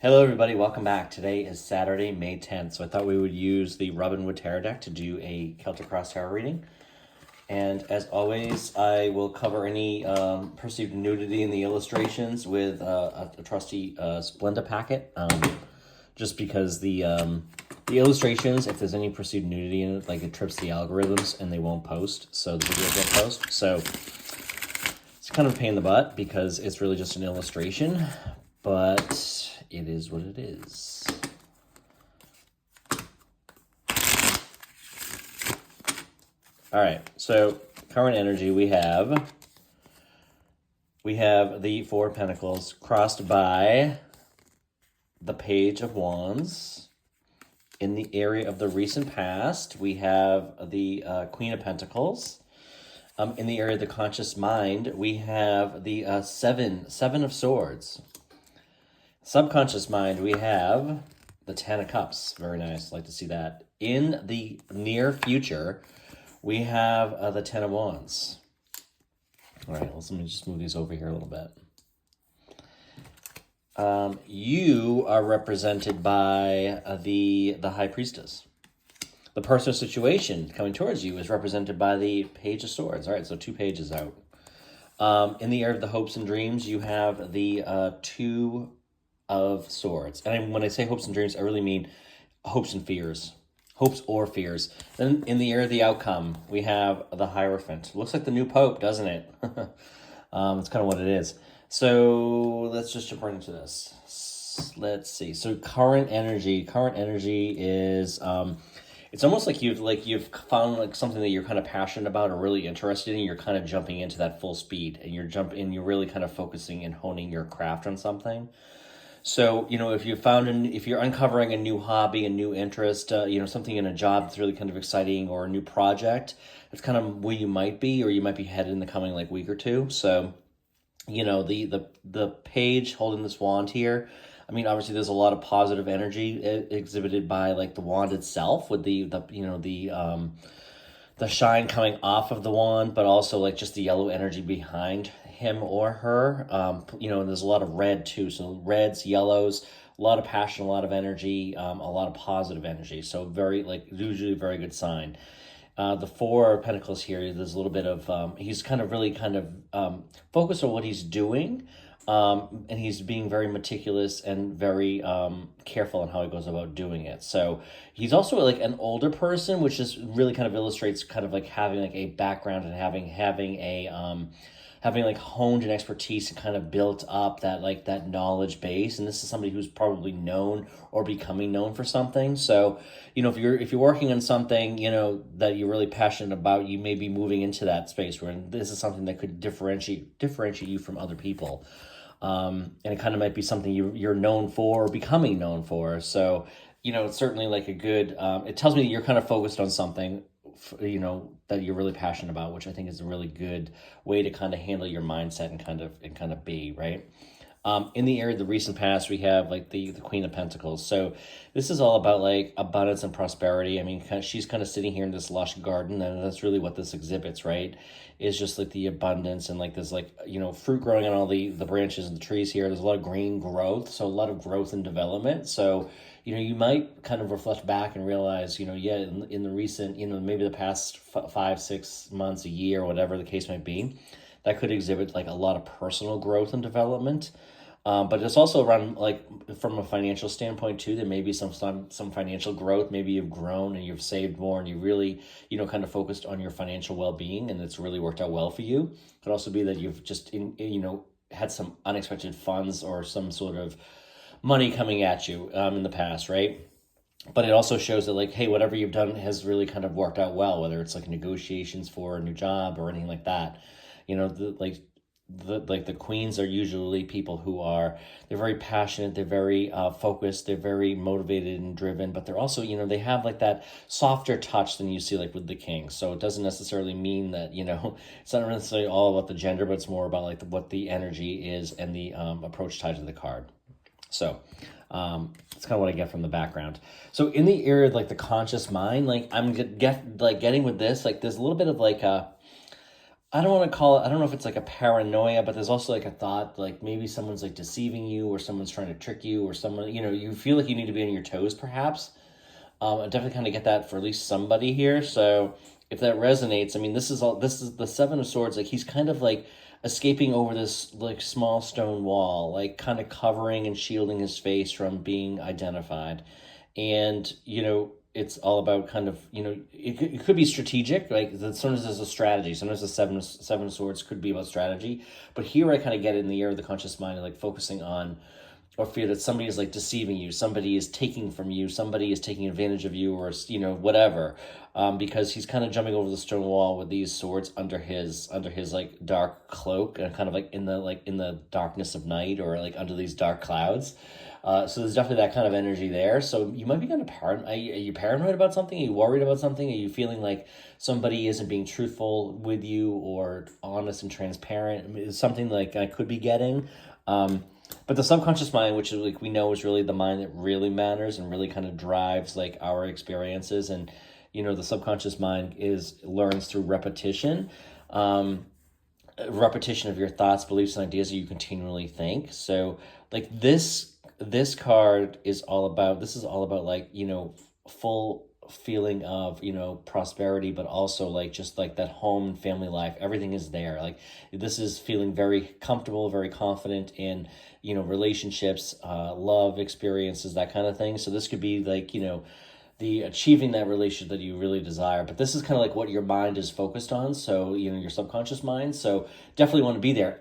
Hello everybody, welcome back. Today is Saturday, May 10th, so I thought we would use the Robinwood Tarot deck to do a Celtic Cross Tarot reading. And as always, I will cover any perceived nudity in the illustrations with a trusty Splenda packet, just because the illustrations, if there's any perceived nudity in it, like it trips the algorithms and they won't post, so the videos won't post. So it's kind of a pain in the butt because it's really just an illustration, but it is what it is. All right, so current energy we have the Four of Pentacles crossed by the Page of Wands. In the area of the recent past, we have the Queen of Pentacles. In the area of the conscious mind, we have the Seven of Swords. Subconscious mind, we have the Ten of Cups. Very nice. Like to see that. In the near future, we have the Ten of Wands. All right, let me just move these over here a little bit. You are represented by the High Priestess. The personal situation coming towards you is represented by the Page of Swords. All right, so 2 pages out. In the area of the hopes and dreams, you have the Two of Swords. And when I say hopes and dreams, I really mean hopes and fears. Hopes or fears. Then in the area of the outcome, we have the Hierophant. Looks like the new Pope, doesn't it? It's kind of what it is. So let's just jump right into this. Let's see. So current energy is it's almost like you've found like something that you're kind of passionate about or really interested in. You're kind of jumping into that full speed, and you're really kind of focusing and honing your craft on something. So, if if you're uncovering a new hobby, a new interest, something in a job that's really kind of exciting, or a new project, that's kind of where you might be, or you might be headed in the coming like week or two. So, the page holding this wand here, I mean, obviously there's a lot of positive energy exhibited by like the wand itself with the shine coming off of the wand, but also like just the yellow energy behind him or her. And there's a lot of red too. So reds, yellows, a lot of passion, a lot of energy, a lot of positive energy. So usually a very good sign. The Four of Pentacles here, there's a little bit of, he's kind of focused on what he's doing. And he's being very meticulous and very careful in how he goes about doing it. So he's also like an older person, which just really kind of illustrates kind of like having like a background and having like honed an expertise and kind of built up that knowledge base. And this is somebody who's probably known or becoming known for something. So, if you're working on something, that you're really passionate about, you may be moving into that space where this is something that could differentiate you from other people. And it kind of might be something you're known for or becoming known for. So, it's certainly like a good, it tells me that you're kind of focused on something, that you're really passionate about, which I think is a really good way to kind of handle your mindset and kind of be, right? In the area of the recent past, we have like the Queen of Pentacles. So this is all about like abundance and prosperity. I mean, she's kind of sitting here in this lush garden, and that's really what this exhibits, right? Is just like the abundance and like there's like, fruit growing on all the branches and the trees here. There's a lot of green growth, so a lot of growth and development. So, you might kind of reflect back and realize, in the recent, maybe the past 5, 6 months, a year, whatever the case might be, that could exhibit like a lot of personal growth and development. But it's also around like from a financial standpoint too. There may be some financial growth. Maybe you've grown and you've saved more, and you really kind of focused on your financial well-being, and it's really worked out well for you. It could also be that you've just had some unexpected funds or some sort of money coming at you in the past, right? But it also shows that like, hey, whatever you've done has really kind of worked out well, whether it's like negotiations for a new job or anything like that. The queens are usually people who they're very passionate, they're very focused, they're very motivated and driven, but they're also, they have like that softer touch than you see like with the king. So it doesn't necessarily mean that, it's not necessarily all about the gender, but it's more about like what the energy is and the approach tied to the card. So that's kind of what I get from the background. So in the area of like the conscious mind, like I'm getting with this, like there's a little bit of like I don't want to call it, I don't know if it's like a paranoia, but there's also like a thought like maybe someone's like deceiving you, or someone's trying to trick you, or someone, you feel like you need to be on your toes perhaps. I definitely kind of get that for at least somebody here. So if that resonates, I mean, this is the Seven of Swords. Like he's kind of like escaping over this like small stone wall, like kind of covering and shielding his face from being identified. And it's all about kind of it could be strategic. Like sometimes there's a strategy. Sometimes the seven of swords could be about strategy. But here I kind of get it in the area of the conscious mind, like focusing on or fear that somebody is like deceiving you, somebody is taking from you, somebody is taking advantage of you, or whatever, because he's kind of jumping over the stone wall with these swords under his like dark cloak, and kind of like in the darkness of night, or like under these dark clouds. So there's definitely that kind of energy there. So you might be kind of paranoid. Are you paranoid about something? Are you worried about something? Are you feeling like somebody isn't being truthful with you or honest and transparent? I mean, it's something like I could be getting. But the subconscious mind, which is like we know is really the mind that really matters and really kind of drives like our experiences, and the subconscious mind learns through repetition, repetition of your thoughts, beliefs, and ideas that you continually think. So like this card is all about, like full feeling of prosperity, but also like just like that home and family life, everything is there. Like this is feeling very comfortable, very confident in relationships, love experiences, that kind of thing. So this could be like the achieving that relationship that you really desire, but this is kind of like what your mind is focused on, so your subconscious mind. So definitely want to be there.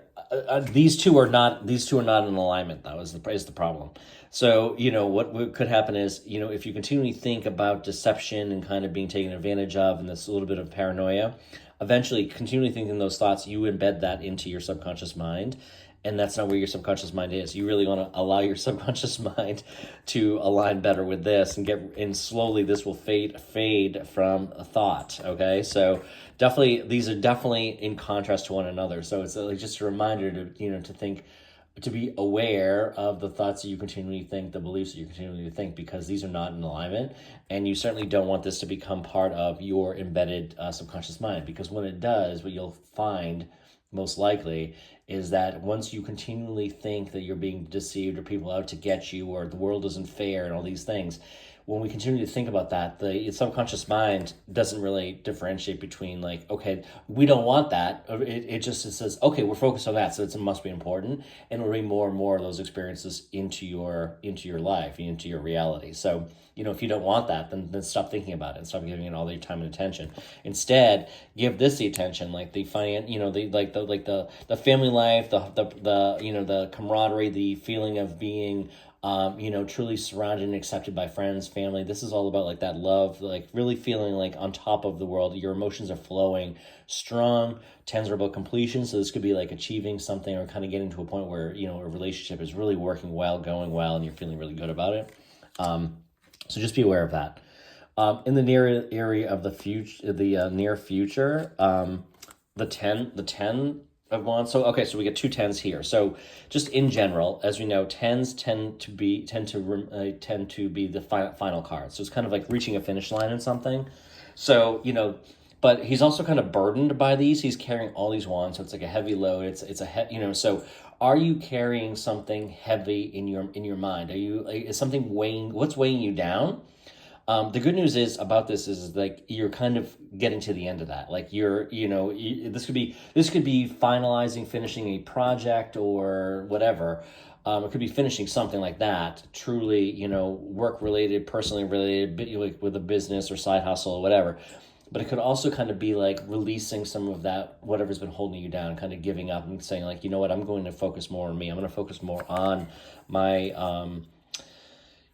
These two are not in alignment. That is the problem. So what could happen is if you continually think about deception and kind of being taken advantage of, and this little bit of paranoia, eventually continually thinking those thoughts, you embed that into your subconscious mind. And that's not where your subconscious mind is. You really want to allow your subconscious mind to align better with this, and slowly this will fade from a thought. Okay, so definitely these are definitely in contrast to one another. So it's like just a reminder to think, to be aware of the thoughts that you continually think, the beliefs that you continually think, because these are not in alignment, and you certainly don't want this to become part of your embedded subconscious mind, because when it does, what you'll find most likely is that once you continually think that you're being deceived, or people out to get you, or the world isn't fair and all these things, when we continue to think about that, the subconscious mind doesn't really differentiate between like, okay, we don't want that. It says, okay, we're focused on that, so it must be important, and it'll bring more and more of those experiences into your life, into your reality. So if you don't want that, then stop thinking about it and stop giving it all your time and attention. Instead, give this the attention, like the the family life, the camaraderie, the feeling of being truly surrounded and accepted by friends, family. This is all about like that love, like really feeling like on top of the world. Your emotions are flowing strong. Tens are about completion. So this could be like achieving something, or kind of getting to a point where, a relationship is really working well, going well, and you're feeling really good about it. So just be aware of that. In the near area of the future, the near future, the 10 of wands. So okay, so we get two tens here. So just in general, as we know, tens tend to be the final card. So it's kind of like reaching a finish line in something. So but he's also kind of burdened by these. He's carrying all these wands, so it's like a heavy load. It's a so. Are you carrying something heavy in your mind? Is something weighing? What's weighing you down? The good news is about this is like you're kind of getting to the end of that. Like this could be finalizing, finishing a project or whatever. It could be finishing something like that, truly, work related, personally related, like with a business or side hustle or whatever. But it could also kind of be like releasing some of that, whatever's been holding you down, kind of giving up and saying like, you know what, I'm going to focus more on me. I'm going to focus more on my,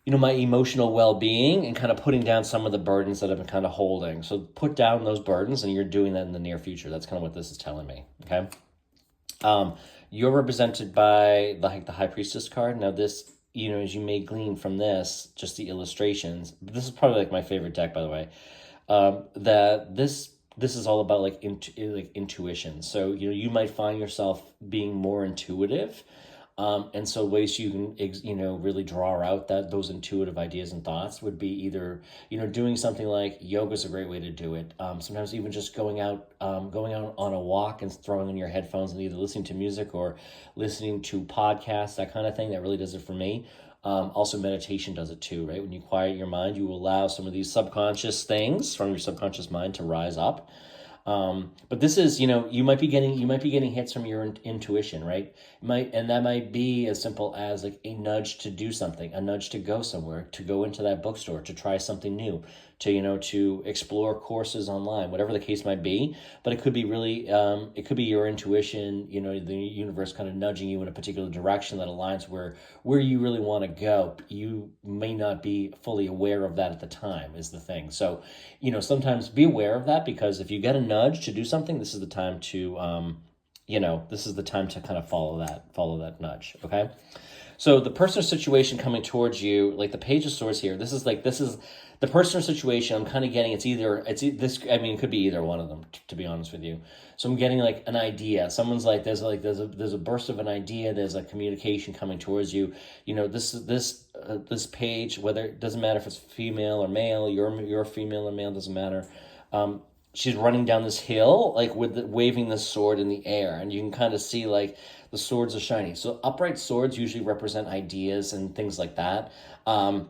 my emotional well-being, and kind of putting down some of the burdens that I've been kind of holding. So put down those burdens, and you're doing that in the near future. That's kind of what this is telling me. Okay. You're represented by the High Priestess card. Now this, as you may glean from this, just the illustrations, this is probably like my favorite deck, by the way. That this is all about like intuition. So you might find yourself being more intuitive, And so ways you can, really draw out those intuitive ideas and thoughts would be either, doing something like yoga is a great way to do it. Sometimes even just going out on a walk and throwing in your headphones and either listening to music or listening to podcasts, that kind of thing. That really does it for me. Also, meditation does it too, right? When you quiet your mind, you allow some of these subconscious things from your subconscious mind to rise up. But this is, you might be getting hits from your intuition, right? And that might be as simple as like a nudge to do something, a nudge to go somewhere, to go into that bookstore, to try something new, to explore courses online, whatever the case might be. But it could be really, it could be your intuition, the universe kind of nudging you in a particular direction that aligns where you really want to go. You may not be fully aware of that at the time is the thing. So, sometimes be aware of that, because if you get a nudge to do something, this is the time to, this is the time to kind of follow that nudge. Okay. So the person or situation coming towards you, like the Page of Swords here, this is the person or situation. I'm kind of getting it could be either one of them, to be honest with you. So I'm getting like an idea. Someone's like, there's a burst of an idea. There's a communication coming towards you. This page, whether it doesn't matter if it's female or male, you're female or male, doesn't matter. She's running down this hill, like waving this sword in the air, and you can kind of see like the swords are shining. So upright swords usually represent ideas and things like that, and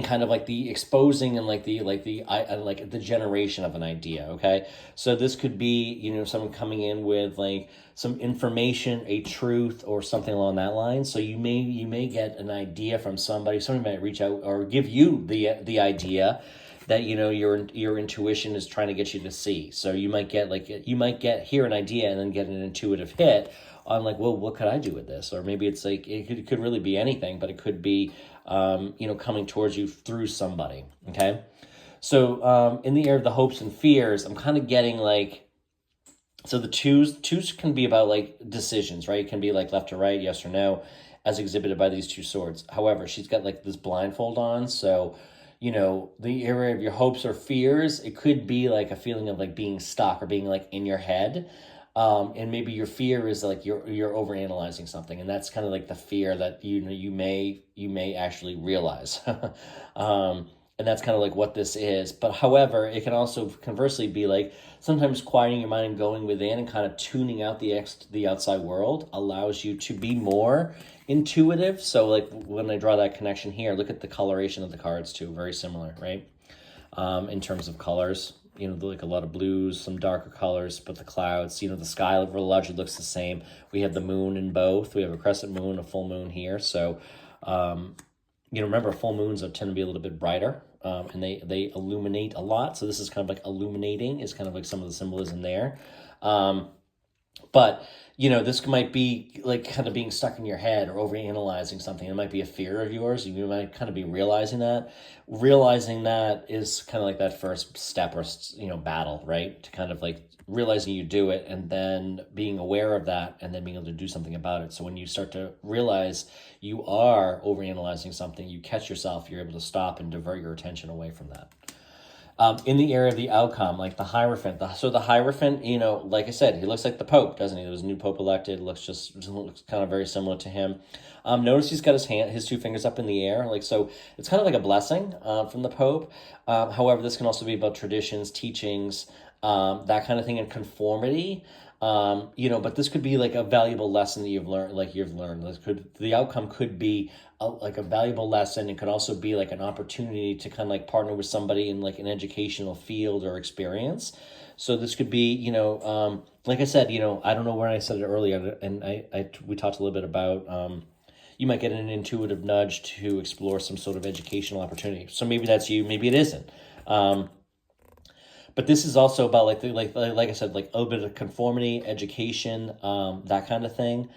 kind of like the exposing and like the generation of an idea. Okay, so this could be someone coming in with like some information, a truth, or something along that line. So you may get an idea from somebody. Somebody might reach out or give you the idea that your intuition is trying to get you to see. So you might hear an idea and then get an intuitive hit on like, well, what could I do with this? Or maybe it's like it could really be anything, but it could be coming towards you through somebody. Okay, so in the area of the hopes and fears, I'm kind of getting like, so the twos can be about like decisions, right? It can be like left or right, yes or no, as exhibited by these two swords. However, she's got like this blindfold on, so the area of your hopes or fears, it could be like a feeling of like being stuck or being like in your head. And maybe your fear is like you're overanalyzing something, and that's kind of like the fear that you may actually realize. And that's kind of like what this is. But however, it can also conversely be like sometimes quieting your mind and going within and kind of tuning out the outside world allows you to be more intuitive. So like when I draw that connection here, look at the coloration of the cards too, very similar, right? In terms of colors, like a lot of blues, some darker colors, but the clouds, the sky largely looks the same. We have the moon in both. We have a crescent moon, a full moon here. So, remember full moons tend to be a little bit brighter, and they illuminate a lot. So this is kind of like illuminating is kind of like some of the symbolism there. But this might be like kind of being stuck in your head or overanalyzing something. It might be a fear of yours. You might kind of be realizing that. Realizing that is kind of like that first step or battle, right? To kind of like realizing you do it and then being aware of that and then being able to do something about it. So when you start to realize you are overanalyzing something, you catch yourself, you're able to stop and divert your attention away from that. In the area of the outcome, like the Hierophant. So the Hierophant, like I said, he looks like the Pope, doesn't he? There was a new Pope elected. Looks kind of very similar to him. Notice he's got his two fingers up in the air. So it's kind of like a blessing from the Pope. However, this can also be about traditions, teachings, that kind of thing, and conformity. But this could be like a valuable lesson that you've learned. The outcome could be like a valuable lesson. It could also be like an opportunity to kind of like partner with somebody in like an educational field or experience. So this could be, like I said, I don't know where I said it earlier, and we talked a little bit about, you might get an intuitive nudge to explore some sort of educational opportunity. So maybe that's you, maybe it isn't. But this is also about like I said, like a little bit of conformity, education, that kind of thing,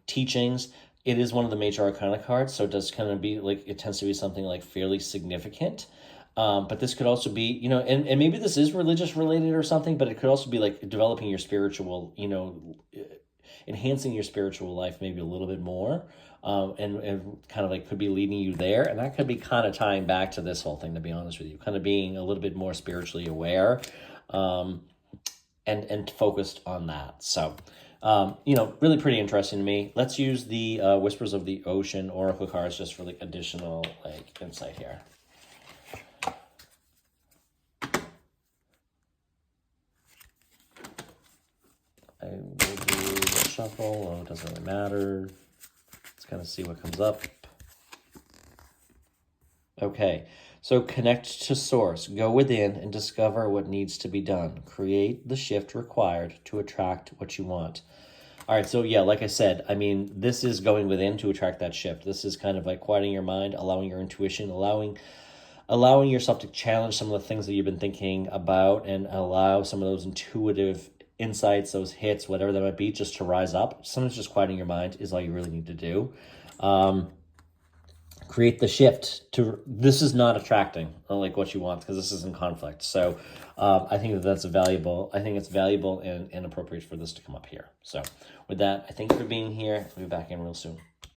teachings. It is one of the major arcana cards, so it does kind of be like, it tends to be something like fairly significant. But this could also be, and maybe this is religious related or something, but it could also be like developing your spiritual, enhancing your spiritual life maybe a little bit more. And kind of like could be leading you there. And that could be kind of tying back to this whole thing, to be honest with you, kind of being a little bit more spiritually aware, and focused on that. So, Really pretty interesting to me. Let's use the Whispers of the Ocean Oracle cards just for like additional like insight here. I will do a shuffle. Oh, it doesn't really matter. Let's kind of see what comes up. Okay, so connect to source. Go within and discover what needs to be done. Create the shift required to attract what you want. All right, so yeah, like I said, I mean, this is going within to attract that shift. This is kind of like quieting your mind, allowing your intuition, allowing yourself to challenge some of the things that you've been thinking about and allow some of those intuitive insights, those hits, whatever that might be, just to rise up. Sometimes just quieting your mind is all you really need to do. Create the shift to, this is not attracting like what you want because this is in conflict. So I think that's valuable. I think it's valuable and appropriate for this to come up here. So with that, I thank you for being here. I'll be back in real soon.